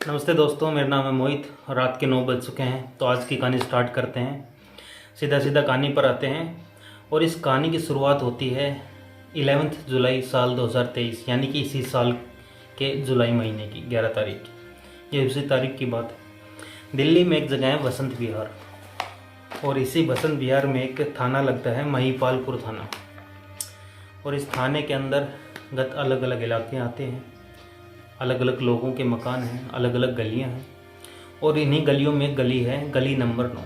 नमस्ते दोस्तों, मेरा नाम है मोहित और रात के 9 बज चुके हैं। तो आज की कहानी स्टार्ट करते हैं। सीधा सीधा कहानी पर आते हैं और इस कहानी की शुरुआत होती है 11 जुलाई साल 2023, यानी कि इसी साल के जुलाई महीने की 11 तारीख की। ये उसी तारीख की बात है। दिल्ली में एक जगह है वसंत विहार, और इसी वसंत विहार में एक थाना लगता है, महिपालपुर थाना। और इस थाने के अंदर गत अलग अलग इलाके आते हैं, अलग अलग लोगों के मकान हैं, अलग अलग गलियां हैं। और इन्हीं गलियों में एक गली है, गली नंबर 9।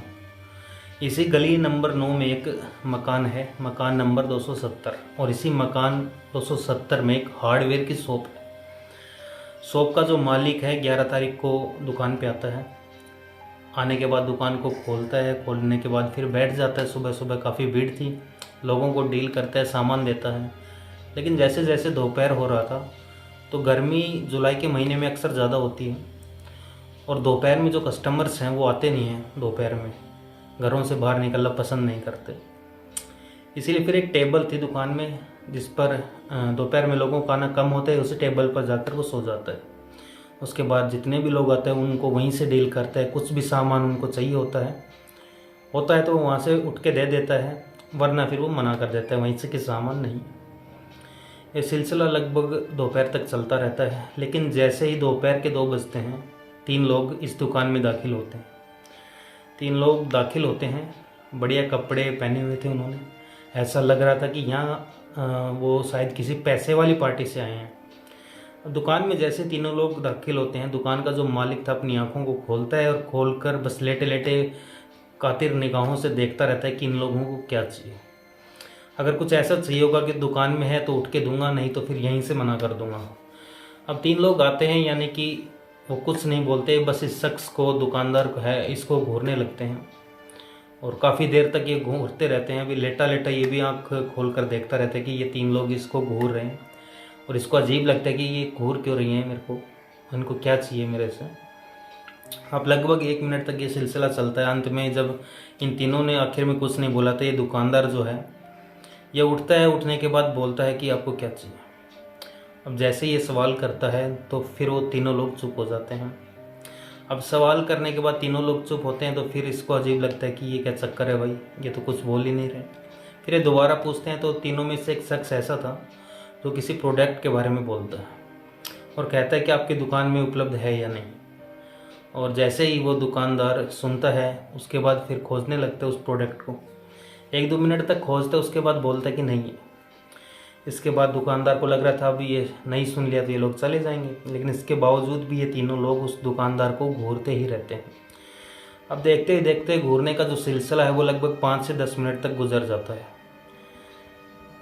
इसी गली नंबर 9 में एक मकान है, मकान नंबर 270। और इसी मकान 270 में एक हार्डवेयर की शॉप है। शॉप का जो मालिक है 11 तारीख को दुकान पे आता है। आने के बाद दुकान को खोलता है, खोलने के बाद फिर बैठ जाता है। सुबह सुबह काफ़ी भीड़ थी, लोगों को डील करता है, सामान देता है। लेकिन जैसे जैसे दोपहर हो रहा था, तो गर्मी जुलाई के महीने में अक्सर ज़्यादा होती है, और दोपहर में जो कस्टमर्स हैं वो आते नहीं हैं। दोपहर में घरों से बाहर निकलना पसंद नहीं करते। इसीलिए फिर एक टेबल थी दुकान में, जिस पर दोपहर में लोगों का आना कम होता है, उसी टेबल पर जाकर वो सो जाता है। उसके बाद जितने भी लोग आते हैं उनको वहीं से डील करता है। कुछ भी सामान उनको चाहिए होता है तो वहाँ से उठ के दे देता है, वरना फिर वो मना कर देता है वहीं से कि सामान नहीं। ये सिलसिला लगभग दोपहर तक चलता रहता है। लेकिन जैसे ही दोपहर के 2 बजते हैं, 3 लोग इस दुकान में दाखिल होते हैं। 3 लोग दाखिल होते हैं, बढ़िया कपड़े पहने हुए थे उन्होंने। ऐसा लग रहा था कि यहाँ वो शायद किसी पैसे वाली पार्टी से आए हैं। दुकान में जैसे तीनों लोग दाखिल होते हैं, दुकान का जो मालिक था अपनी आंखों को खोलता है, और खोलकर बस लेटे लेटे कातिर निगाहों से देखता रहता है कि इन लोगों को क्या चाहिए। अगर कुछ ऐसा चाहिए होगा कि दुकान में है तो उठ के दूंगा, नहीं तो फिर यहीं से मना कर दूंगा। अब 3 लोग आते हैं, यानी कि वो कुछ नहीं बोलते, बस इस शख्स को, दुकानदार को है, इसको घूरने लगते हैं। और काफ़ी देर तक ये घूरते रहते हैं। अभी लेटा लेटा ये भी आँख खोल कर देखता रहता है कि ये 3 लोग इसको घूर रहे हैं। और इसको अजीब लगता है कि ये घूर क्यों रही हैं मेरे को, इनको क्या चाहिए मेरे से। अब लगभग 1 मिनट तक ये सिलसिला चलता है। अंत में जब इन तीनों ने आखिर में कुछ नहीं बोला, तो ये दुकानदार जो है ये उठता है। उठने के बाद बोलता है कि आपको क्या चाहिए। अब जैसे ये सवाल करता है तो फिर वो तीनों लोग चुप हो जाते हैं। अब सवाल करने के बाद तीनों लोग चुप होते हैं, तो फिर इसको अजीब लगता है कि ये क्या चक्कर है भाई, ये तो कुछ बोल ही नहीं रहे। फिर ये दोबारा पूछते हैं, तो तीनों में से एक शख्स ऐसा था जो किसी प्रोडक्ट के बारे में बोलता है और कहता है कि आपकी दुकान में उपलब्ध है या नहीं। और जैसे ही वो दुकानदार सुनता है, उसके बाद फिर खोजने लगता है उस प्रोडक्ट को। 1-2 मिनट तक खोजता है, उसके बाद बोलता है कि नहीं है। इसके बाद दुकानदार को लग रहा था अभी ये नहीं सुन लिया तो ये लोग चले जाएंगे, लेकिन इसके बावजूद भी ये तीनों लोग उस दुकानदार को घूरते ही रहते हैं। अब देखते ही देखते घूरने का जो सिलसिला है वो लगभग 5 से 10 मिनट तक गुजर जाता है।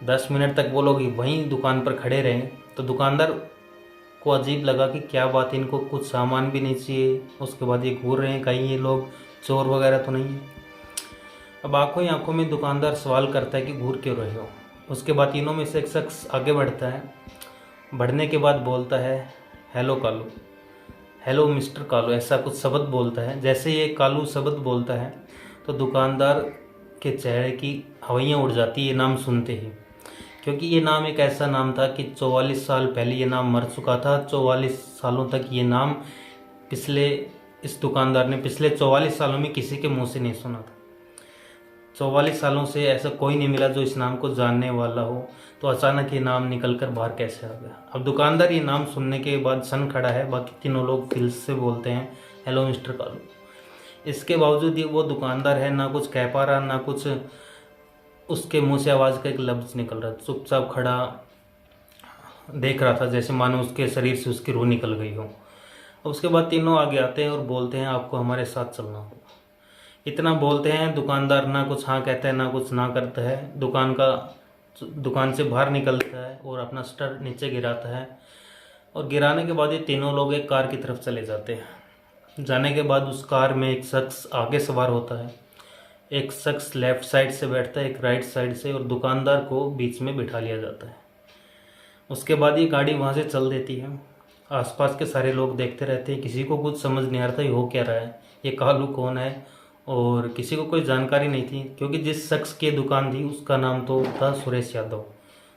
10 मिनट तक वो लोग वहीं दुकान पर खड़े रहे, तो दुकानदार को अजीब लगा कि क्या बात, इनको कुछ सामान भी नहीं चाहिए, उसके बाद ये घूर रहे हैं, कहीं ये लोग चोर वगैरह तो नहीं है। अब आंखों ही आंखों में दुकानदार सवाल करता है कि घूर क्यों रहे हो। उसके बाद तीनों में से एक शख्स आगे बढ़ता है। बढ़ने के बाद बोलता है, hello Kalu, hello mister Kalu, ऐसा कुछ शब्द बोलता है। जैसे ये कालू शब्द बोलता है तो दुकानदार के चेहरे की हवाइयाँ उड़ जाती है ये नाम सुनते ही, क्योंकि ये नाम एक ऐसा नाम था कि 44 साल पहले ये नाम मर चुका था। 44 सालों तक ये नाम इस दुकानदार ने पिछले 44 सालों में किसी के मुंह से नहीं सुना था। 44 सालों से ऐसा कोई नहीं मिला जो इस नाम को जानने वाला हो, तो अचानक ये नाम निकल कर बाहर कैसे आ गया। अब दुकानदार ये नाम सुनने के बाद सन खड़ा है। बाकी तीनों लोग फिर से बोलते हैं, हेलो मिस्टर कालू। इसके बावजूद ये वो दुकानदार है ना कुछ कह पा रहा, ना कुछ उसके मुंह से आवाज़ का एक लफ्ज़ निकल रहा। चुपचाप खड़ा देख रहा था, जैसे मानो उसके शरीर से उसकी रूह निकल गई हो। उसके बाद तीनों आगे आते हैं और बोलते हैं, आपको हमारे साथ चलना होगा। इतना बोलते हैं, दुकानदार ना कुछ हाँ कहता है ना कुछ ना करता है। दुकान से बाहर निकलता है और अपना शटर नीचे गिराता है। और गिराने के बाद ये तीनों लोग एक कार की तरफ चले जाते हैं। जाने के बाद उस कार में एक शख्स आगे सवार होता है, एक शख्स लेफ्ट साइड से बैठता है, एक राइट साइड से, और दुकानदार को बीच में बिठा लिया जाता है। उसके बाद ये गाड़ी वहाँ से चल देती है। आसपास के सारे लोग देखते रहते हैं, किसी को कुछ समझ नहीं आ रहा था ये हो क्या रहा है, ये कालू कौन है, और किसी को कोई जानकारी नहीं थी, क्योंकि जिस शख्स की दुकान थी उसका नाम तो था सुरेश यादव।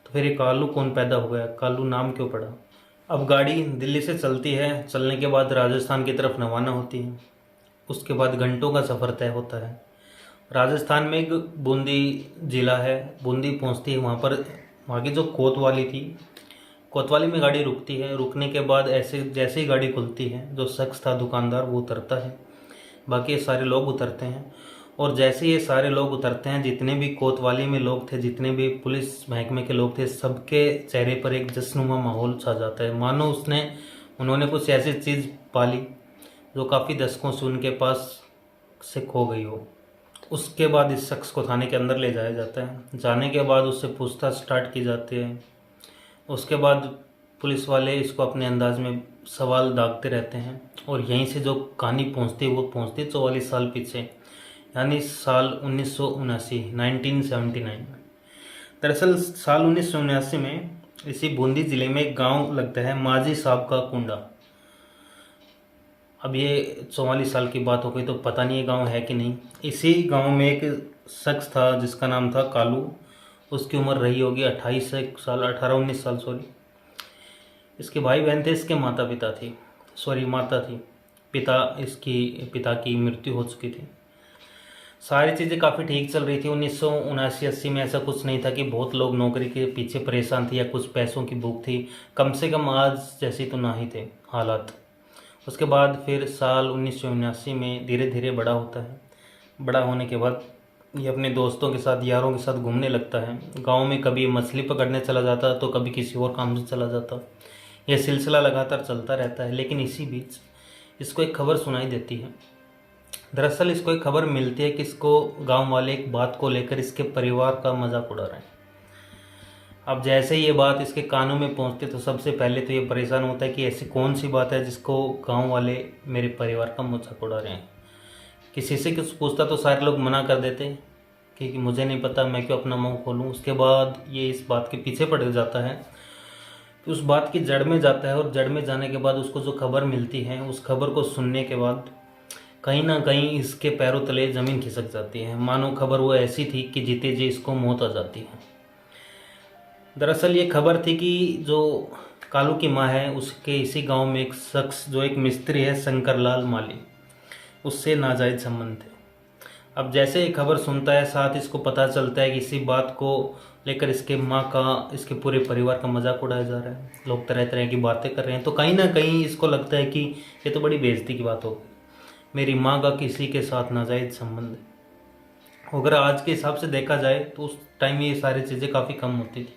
तो फिर ये कालू कौन पैदा हो गया, कालू नाम क्यों पड़ा, अब गाड़ी दिल्ली से चलती है, चलने के बाद राजस्थान की तरफ रवाना होती है। उसके बाद घंटों का सफ़र तय होता है। राजस्थान में एक बूंदी ज़िला है, बूंदी पहुंचती है। वहाँ पर वहाँ की जो कोतवाली थी, कोतवाली में गाड़ी रुकती है। रुकने के बाद ऐसे जैसे ही गाड़ी खुलती है, जो शख्स था दुकानदार वो उतरता है, बाकी ये सारे लोग उतरते हैं। और जैसे ये सारे लोग उतरते हैं, जितने भी कोतवाली में लोग थे, जितने भी पुलिस महकमे के लोग थे, सबके चेहरे पर एक जश्नुमा माहौल छा जाता है, मानो उन्होंने कुछ ऐसी चीज़ पाली जो काफ़ी दशकों से उनके पास से खो गई हो। उसके बाद इस शख्स को थाने के अंदर ले जाया जाता है। जाने के बाद उससे पूछताछ स्टार्ट की जाती है। उसके बाद पुलिस वाले इसको अपने अंदाज में सवाल दागते रहते हैं। और यहीं से जो कहानी पहुंचती है वो पहुंचती है 44 साल पीछे, यानी साल 1979 में। दरअसल साल 1979 में इसी बूंदी ज़िले में एक गांव लगता है, माजी साहब का कुंडा। अब ये 44 साल की बात हो गई तो पता नहीं ये गांव है कि नहीं। इसी गांव में एक शख्स था जिसका नाम था कालू। उसकी उम्र रही होगी 28 साल, 18-19 साल सॉरी। इसके भाई बहन थे, इसके माता थी। पिता की मृत्यु हो चुकी थी। सारी चीज़ें काफ़ी ठीक चल रही थी। 1979-80 में ऐसा कुछ नहीं था कि बहुत लोग नौकरी के पीछे परेशान थे या कुछ पैसों की भूख थी। कम से कम आज जैसी तो ना ही थे हालात। उसके बाद फिर साल 1979 में धीरे धीरे बड़ा होता है। बड़ा होने के बाद ये अपने दोस्तों के साथ, यारों के साथ घूमने लगता है। गांव में कभी मछली पकड़ने चला जाता तो कभी किसी और काम से चला जाता। यह सिलसिला लगातार चलता रहता है। लेकिन इसी बीच इसको एक खबर सुनाई देती है। दरअसल इसको एक खबर मिलती है कि इसको गांव वाले एक बात को लेकर इसके परिवार का मजाक उड़ा रहे हैं। अब जैसे ये बात इसके कानों में पहुंचती तो सबसे पहले तो ये परेशान होता है कि ऐसी कौन सी बात है जिसको गांव वाले मेरे परिवार का मजाक उड़ा रहे हैं। किसी से कुछ पूछता तो सारे लोग मना कर देते कि मुझे नहीं पता, मैं क्यों अपना मुंह खोलूं। उसके बाद ये इस बात के पीछे पड़ जाता है, उस बात की जड़ में जाता है। और जड़ में जाने के बाद उसको जो खबर मिलती है, उस खबर को सुनने के बाद कहीं ना कहीं इसके पैरों तले ज़मीन खिसक जाती है। मानो खबर वो ऐसी थी कि जीते जी इसको मौत आ जाती है। दरअसल ये खबर थी कि जो कालू की माँ है, उसके इसी गांव में एक शख्स जो एक मिस्त्री है, शंकरलाल माली, उससे नाजायज़ संबंध थे। अब जैसे ये खबर सुनता है, साथ इसको पता चलता है कि इसी बात को लेकर इसके माँ का, इसके पूरे परिवार का मजाक उड़ाया जा रहा है। लोग तरह तरह की बातें कर रहे हैं। तो कहीं ना कहीं इसको लगता है कि ये तो बड़ी बेइज्जती की बात हो, मेरी माँ का किसी के साथ नाजायज़ संबंध है। अगर आज के हिसाब से देखा जाए तो उस टाइम ये सारी चीज़ें काफ़ी कम होती थी,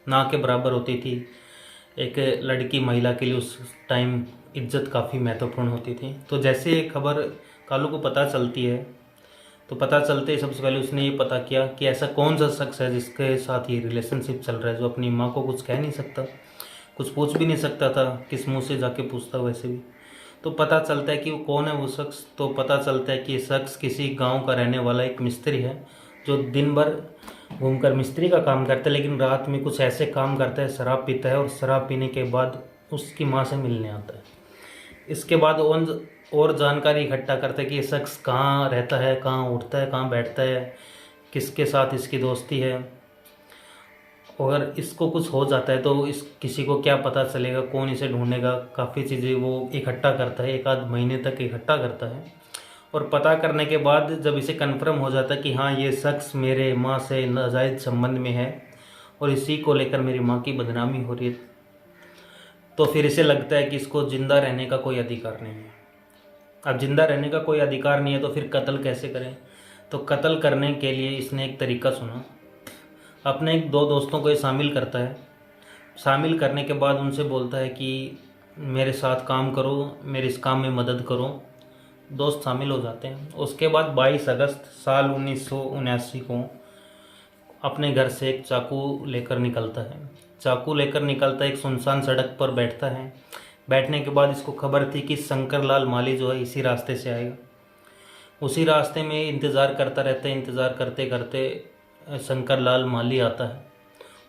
ना के बराबर होती थी। एक लड़की महिला के लिए उस टाइम इज्जत काफ़ी महत्वपूर्ण होती थी। तो जैसे ये खबर कालू को पता चलती है, तो पता चलते ही सबसे पहले उसने ये पता किया कि ऐसा कौन सा शख्स है जिसके साथ ये रिलेशनशिप चल रहा है, जो अपनी माँ को कुछ कह नहीं सकता, कुछ पूछ भी नहीं सकता था, किस मुंह से जाके पूछता वैसे भी। तो पता चलता है कि वो कौन है वो शख्स। तो पता चलता है कि ये शख्स किसी गांव का रहने वाला एक मिस्त्री है, जो दिन भर घूमकर मिस्त्री का काम करता है, लेकिन रात में कुछ ऐसे काम करता है, शराब पीता है और शराब पीने के बाद उसकी माँ से मिलने आता है। इसके बाद और जानकारी इकट्ठा करता है कि ये शख्स कहाँ रहता है, कहाँ उठता है, कहाँ बैठता है, किसके साथ इसकी दोस्ती है। अगर इसको कुछ हो जाता है तो इस किसी को क्या पता चलेगा, कौन इसे ढूंढेगा। काफ़ी चीज़ें वो इकट्ठा करता है, 1 आध महीने तक इकट्ठा करता है। और पता करने के बाद जब इसे कन्फर्म हो जाता है कि हाँ ये शख्स मेरे माँ से नाजायज़ संबंध में है और इसी को लेकर मेरी माँ की बदनामी हो रही है, तो फिर इसे लगता है कि इसको ज़िंदा रहने का कोई अधिकार नहीं है। अब ज़िंदा रहने का कोई अधिकार नहीं है तो फिर कत्ल कैसे करें। तो कत्ल करने के लिए इसने एक तरीका सुना। अपने 2 दोस्तों को ये शामिल करता है। शामिल करने के बाद उनसे बोलता है कि मेरे साथ काम करो, मेरे इस काम में मदद करो। दोस्त शामिल हो जाते हैं। उसके बाद 22 अगस्त साल 1979 को अपने घर से एक चाकू लेकर निकलता है। एक सुनसान सड़क पर बैठता है। बैठने के बाद इसको खबर थी कि शंकरलाल माली जो है इसी रास्ते से आएगा। उसी रास्ते में इंतज़ार करता रहता है। इंतज़ार करते करते शंकरलाल माली आता है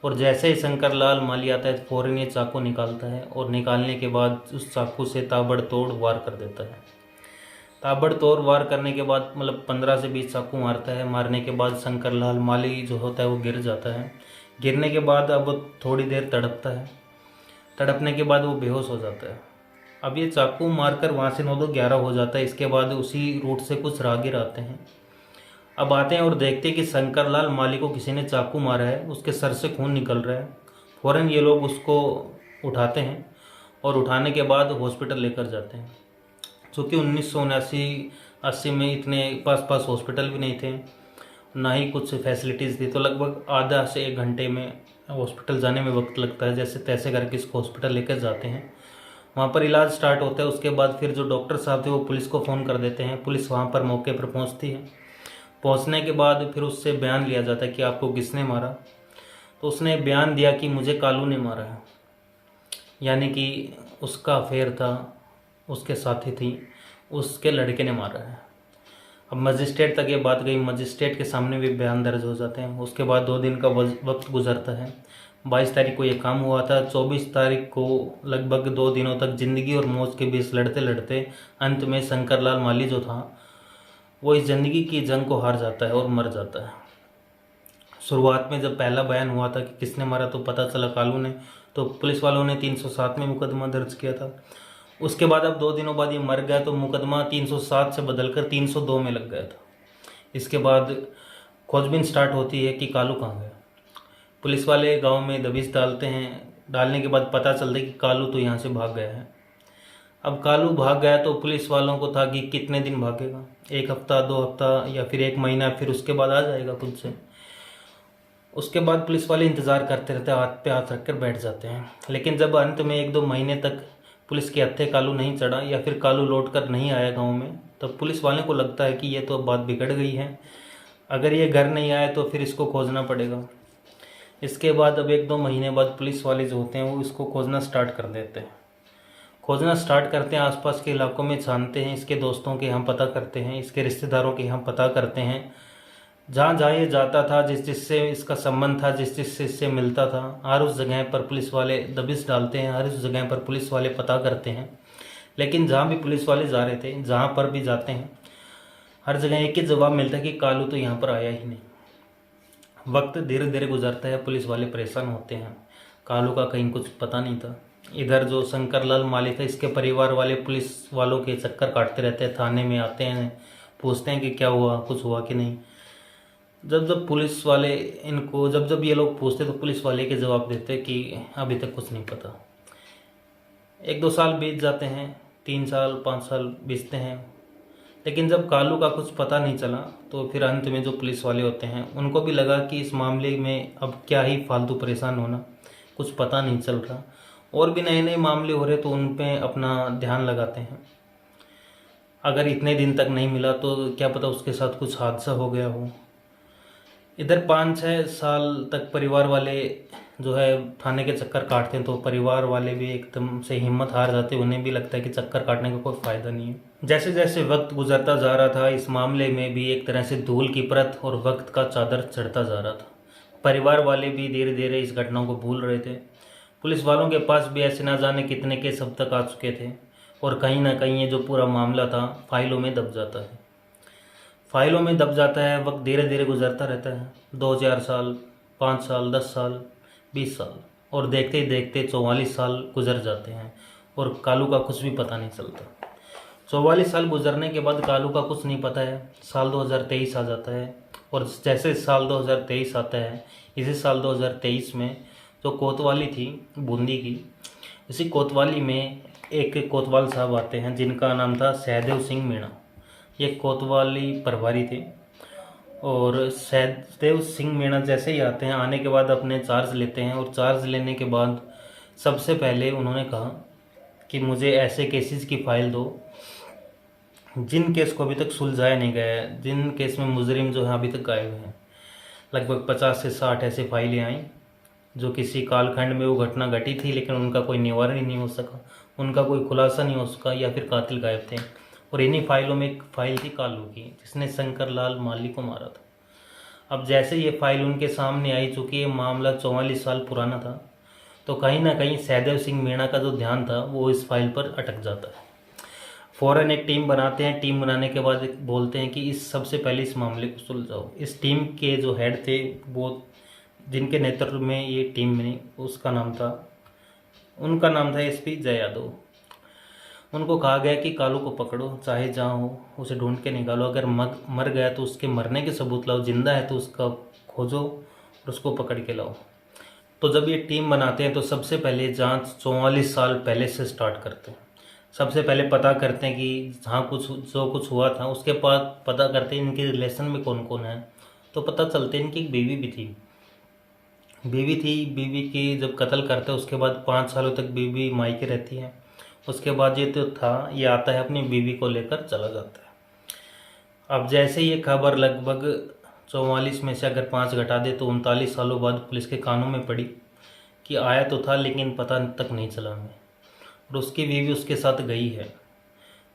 और जैसे ही शंकरलाल माली आता है फ़ौरन ये चाकू निकालता है और निकालने के बाद उस चाकू से ताबड़तोड़ वार कर देता है। ताबड़तोड़ वार करने के बाद 15 से 20 चाकू मारता है। मारने के बाद शंकरलाल माली जो होता है वो गिर जाता है। गिरने के बाद अब थोड़ी देर तड़पता है। तड़पने के बाद वो बेहोश हो जाता है। अब ये चाकू मारकर वहाँ से 9-2-11 हो जाता है। इसके बाद उसी रूट से कुछ राहगीर आते हैं। अब आते हैं और देखते हैं कि शंकरलाल माली को किसी ने चाकू मारा है, उसके सर से खून निकल रहा है। फ़ौरन ये लोग उसको उठाते हैं और उठाने के बाद हॉस्पिटल लेकर जाते हैं। चूँकि 1979-80 में इतने पास हॉस्पिटल भी नहीं थे, ना ही कुछ फैसिलिटीज़ थी, तो लगभग आधा से 1 घंटे में हॉस्पिटल जाने में वक्त लगता है। जैसे तैसे करके इसको हॉस्पिटल लेकर जाते हैं, वहाँ पर इलाज स्टार्ट होता है। उसके बाद फिर जो डॉक्टर साहब थे वो पुलिस को फ़ोन कर देते हैं। पुलिस वहाँ पर मौके पर पहुँचती है। पहुँचने के बाद फिर उससे बयान लिया जाता है कि आपको किसने मारा। तो उसने बयान दिया कि मुझे कालू ने मारा है, यानी कि उसका अफेयर था, उसके साथी थी, उसके लड़के ने मारा है। अब मजिस्ट्रेट तक ये बात गई, मजिस्ट्रेट के सामने भी बयान दर्ज हो जाते हैं। उसके बाद 2 दिन का वक्त गुजरता है। 22 तारीख को ये काम हुआ था। 24 तारीख को लगभग 2 दिनों तक ज़िंदगी और मौत के बीच लड़ते लड़ते अंत में शंकरलाल माली जो था वो इस ज़िंदगी की जंग को हार जाता है और मर जाता है। शुरुआत में जब पहला बयान हुआ था कि किसने मारा तो पता चला कालू ने, तो पुलिस वालों ने 307 में मुकदमा दर्ज किया था। उसके बाद अब 2 दिनों बाद ये मर गया तो मुकदमा 307 से बदलकर 302 में लग गया था। इसके बाद खोजबीन स्टार्ट होती है कि कालू कहाँ गया। पुलिस वाले गांव में दबिश डालते हैं। डालने के बाद पता चलता है कि कालू तो यहाँ से भाग गया है। अब कालू भाग गया तो पुलिस वालों को था कि कितने दिन भागेगा, 1 हफ्ता, 2 हफ्ता या फिर 1 महीना, फिर उसके बाद आ जाएगा खुद से। उसके बाद पुलिस वाले इंतज़ार करते रहते हैं, हाथ पे हाथ रखकर बैठ जाते हैं। लेकिन जब अंत में 1-2 महीने तक पुलिस के हत्थे कालू नहीं चढ़ा या फिर कालू लौट कर नहीं आया गाँव में, तब पुलिस वाले को लगता है कि ये तो बात बिगड़ गई है। अगर ये घर नहीं आया तो फिर इसको खोजना पड़ेगा। इसके बाद अब 1-2 महीने बाद पुलिस वाले जो होते हैं वो इसको खोजना स्टार्ट कर देते हैं। खोजना स्टार्ट करते हैं, आसपास के इलाकों में छानते हैं, इसके दोस्तों के यहाँ पता करते हैं, इसके रिश्तेदारों के यहाँ पता करते हैं। जहाँ जहाँ ये जाता था, जिस जिससे इसका संबंध था, जिस जिससे इससे मिलता था, हर उस जगह पर पुलिस वाले दबिश डालते हैं, हर उस जगह पर पुलिस वाले पता करते हैं। लेकिन जहाँ भी पुलिस वाले जा रहे थे, जहाँ पर भी जाते हैं, हर जगह एक ही जवाब मिलता है कि कालू तो यहाँ पर आया ही नहीं। वक्त धीरे धीरे गुजरता है, पुलिस वाले परेशान होते हैं। कालू का कहीं कुछ पता नहीं था। इधर जो शंकरलाल माली था, इसके परिवार वाले पुलिस वालों के चक्कर काटते रहते हैं, थाने में आते हैं, पूछते हैं कि क्या हुआ, कुछ हुआ कि नहीं। जब पुलिस वाले इनको जब ये लोग पूछते तो पुलिस वाले के जवाब देते कि अभी तक कुछ नहीं पता। 1-2 साल बीत जाते हैं, 3 साल 5 साल बीतते हैं, लेकिन जब कालू का कुछ पता नहीं चला तो फिर अंत में जो पुलिस वाले होते हैं उनको भी लगा कि इस मामले में अब क्या ही फालतू परेशान होना, कुछ पता नहीं चल रहा, और भी नए नए मामले हो रहे तो उन पे अपना ध्यान लगाते हैं। अगर इतने दिन तक नहीं मिला तो क्या पता उसके साथ कुछ हादसा हो गया हो। इधर 5-6 साल तक परिवार वाले जो है थाने के चक्कर काटते हैं, तो परिवार वाले भी एकदम से हिम्मत हार जाते हैं। उन्हें भी लगता है कि चक्कर काटने का कोई फ़ायदा नहीं है। जैसे जैसे वक्त गुजरता जा रहा था, इस मामले में भी एक तरह से धूल की परत और वक्त का चादर चढ़ता जा रहा था। परिवार वाले भी धीरे धीरे इस घटना को भूल रहे थे। पुलिस वालों के पास भी ऐसे ना जाने कितने केस अब तक आ चुके थे, और कहीं ना कहीं ये जो पूरा मामला था फाइलों में दब जाता है। फाइलों में दब जाता है, वक्त धीरे धीरे गुजरता रहता है। 2-4 साल, 5 साल, 10 साल, 20 साल, और देखते ही देखते 44 साल गुजर जाते हैं और कालू का कुछ भी पता नहीं चलता। 44 साल गुजरने के बाद कालू का कुछ नहीं पता है। साल 2023 आ जाता है, और जैसे साल 2023 आता है, इसी साल 2023 में जो कोतवाली थी बूंदी की, इसी कोतवाली में एक कोतवाल साहब आते हैं जिनका नाम था सहदेव सिंह मीणा। ये कोतवाली प्रभारी थे, और सहदेव सिंह मीणा जैसे ही आते हैं, आने के बाद अपने चार्ज लेते हैं, और चार्ज लेने के बाद सबसे पहले उन्होंने कहा कि मुझे ऐसे केसेस की फ़ाइल दो जिन केस को अभी तक सुलझाया नहीं गया है, जिन केस में मुजरिम जो है अभी तक गायब हैं। लगभग 50 से 60 ऐसे फाइलें आई जो किसी कालखंड में वो घटना घटी थी, लेकिन उनका कोई निवारण ही नहीं हो सका, उनका कोई खुलासा नहीं हो सका, या फिर कातिल गायब थे। और इन्हीं फाइलों में एक फ़ाइल थी कालू की, जिसने शंकरलाल माली को मारा था। अब जैसे ये फाइल उनके सामने आई, चूँकि ये मामला 44 साल पुराना था, तो कहीं ना कहीं सहदेव सिंह मीणा का जो ध्यान था वो इस फाइल पर अटक जाता है। फ़ौरन एक टीम बनाते हैं। टीम बनाने के बाद बोलते हैं कि इस सबसे पहले इस मामले को सुलझाओ। इस टीम के जो हेड थे, वो जिनके नेतृत्व में ये टीम बनी, उसका नाम था उनका नाम था एसपी जय यादव। उनको कहा गया कि कालू को पकड़ो, चाहे जहाँ हो उसे ढूंढ के निकालो, अगर मर गया तो उसके मरने के सबूत लाओ, जिंदा है तो उसका खोजो और उसको पकड़ के लाओ। तो जब ये टीम बनाते हैं तो सबसे पहले जांच 44 साल पहले से स्टार्ट करते हैं। सबसे पहले पता करते हैं कि जहाँ जो कुछ हुआ था उसके बाद पता करते हैं इनके रिलेशन में कौन कौन है। तो पता चलते हैं इनकी एक बीवी भी थी। बीवी की जब कत्ल करते हैं उसके बाद 5 सालों तक बीवी मायके रहती है। उसके बाद ये आता है अपनी बीवी को लेकर चला जाता है। अब जैसे ये खबर लगभग 44 में से अगर 5 घटा दे तो 39 सालों बाद पुलिस के कानों में पड़ी कि आया तो था लेकिन पता तक नहीं चला हमें, और उसकी बीवी उसके साथ गई है।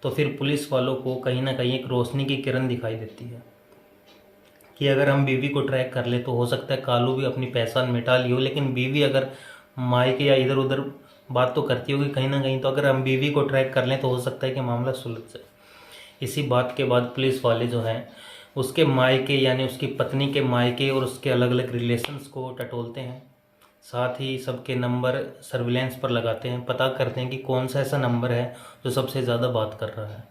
तो फिर पुलिस वालों को कहीं ना कहीं एक रोशनी की किरण दिखाई देती है कि अगर हम बीवी को ट्रैक कर ले तो हो सकता है कालू भी अपनी पहचान मिटा ली हो, लेकिन बीवी अगर मायके या इधर उधर बात तो करती होगी कहीं ना कहीं, तो अगर हम बीवी को ट्रैक कर लें तो हो सकता है कि मामला सुलझ जाए। इसी बात के बाद पुलिस वाले जो हैं उसके मायके यानी उसकी पत्नी के मायके और उसके अलग अलग रिलेशंस को टटोलते हैं। साथ ही सबके नंबर सर्विलेंस पर लगाते हैं, पता करते हैं कि कौन सा ऐसा नंबर है जो सबसे ज़्यादा बात कर रहा है।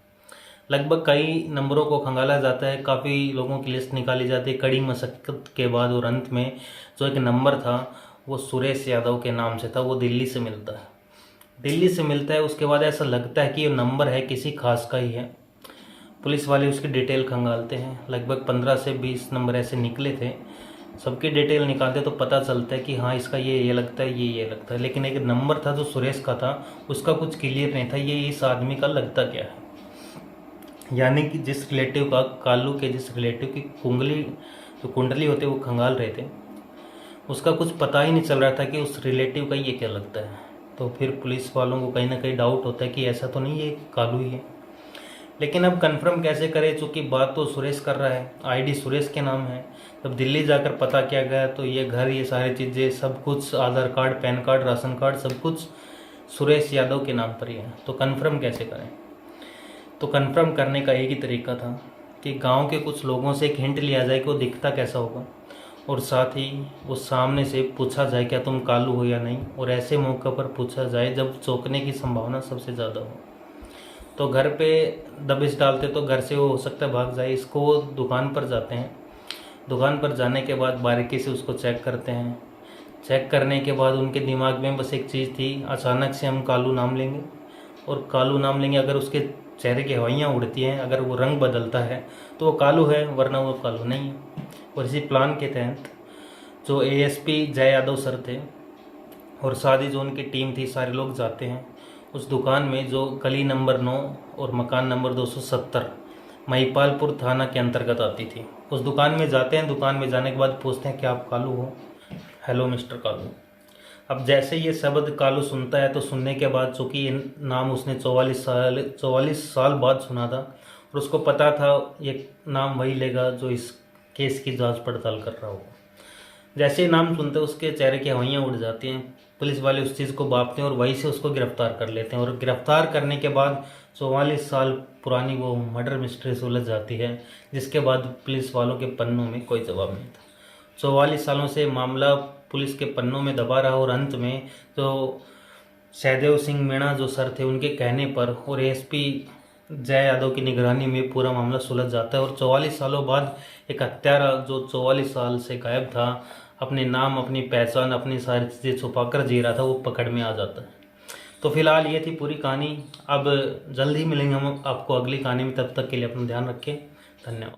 लगभग कई नंबरों को खंगाला जाता है, काफ़ी लोगों की लिस्ट निकाली जाती है कड़ी मशक्क़त के बाद, और अंत में जो एक नंबर था वो सुरेश यादव के नाम से था। वो दिल्ली से मिलता है। उसके बाद ऐसा लगता है कि ये नंबर है किसी खास का ही है। पुलिस वाले उसकी डिटेल खंगालते हैं, लगभग 15 से 20 नंबर ऐसे निकले थे। सबकी डिटेल निकालते तो पता चलता है कि हाँ इसका ये लगता है, ये लगता है, लेकिन एक नंबर था जो सुरेश का था उसका कुछ क्लियर नहीं था ये इस आदमी का लगता क्या है। यानी कि जिस रिलेटिव का कालू के जिस रिलेटिव की कुंडली होती है वो खंगाल रहे थे, उसका कुछ पता ही नहीं चल रहा था कि उस रिलेटिव का ये क्या लगता है। तो फिर पुलिस वालों को कहीं ना कहीं डाउट होता है कि ऐसा तो नहीं ये कालू ही है, लेकिन अब कंफर्म कैसे करें, चूँकि बात तो सुरेश कर रहा है, आईडी सुरेश के नाम है। जब दिल्ली जाकर पता किया गया तो ये घर, ये सारी चीज़ें, सब कुछ, Aadhaar card, PAN card, ration card, सब कुछ सुरेश यादव के नाम पर ही है। तो कंफर्म कैसे करें? तो कंफर्म करने का एक ही तरीका था कि गांव के कुछ लोगों से एक हिंट लिया जाए कि वो दिखता कैसा होगा, और साथ ही वो सामने से पूछा जाए क्या तुम कालू हो या नहीं, और ऐसे मौके पर पूछा जाए जब चौंकने की संभावना सबसे ज़्यादा हो। तो घर पे दबिश डालते तो घर से वो हो सकता है भाग जाए, इसको वो दुकान पर जाते हैं। दुकान पर जाने के बाद बारीकी से उसको चेक करते हैं। चेक करने के बाद उनके दिमाग में बस एक चीज़ थी, अचानक से हम कालू नाम लेंगे, और कालू नाम लेंगे, अगर उसके चेहरे की हवाइयाँ उड़ती हैं, अगर वो रंग बदलता है तो वो कालू है, वरना वो कालू नहीं है। और इसी प्लान के तहत जो एएसपी जय यादव सर थे और सारी जो उनकी टीम थी, सारे लोग जाते हैं उस दुकान में जो गली नंबर 9 और मकान नंबर 270 महिपालपुर थाना के अंतर्गत आती थी। उस दुकान में जाते हैं। दुकान में जाने के बाद पूछते हैं कि आप कालू हो? Hello mister Kalu. अब जैसे ये शब्द कालू सुनता है तो सुनने के बाद, चूँकि ये नाम उसने 44 साल बाद सुना था और उसको पता था ये नाम वही लेगा जो इस केस की जांच पड़ताल कर रहा होगा। जैसे ही नाम सुनते उसके चेहरे की हवाइयाँ उड़ जाती हैं। पुलिस वाले उस चीज़ को भांपते हैं और वहीं से उसको गिरफ्तार कर लेते हैं, और गिरफ्तार करने के बाद 44 साल पुरानी वो मर्डर मिस्ट्री सुलझ जाती है, जिसके बाद पुलिस वालों के पन्नों में कोई जवाब नहीं था। 44 सालों से मामला पुलिस के पन्नों में दबा रहा, और अंत में तो सहदेव सिंह मीणा जो सर थे उनके कहने पर और एएसपी जय यादव की निगरानी में पूरा मामला सुलझ जाता है। और 44 सालों बाद एक हत्यारा जो 44 साल से गायब था, अपने नाम, अपनी पहचान, अपनी सारी चीज़ें छुपा कर जी रहा था, वो पकड़ में आ जाता है। तो फिलहाल ये थी पूरी कहानी। अब जल्द ही मिलेंगे हम आपको अगली कहानी में, तब तक के लिए अपना ध्यान रखें। धन्यवाद।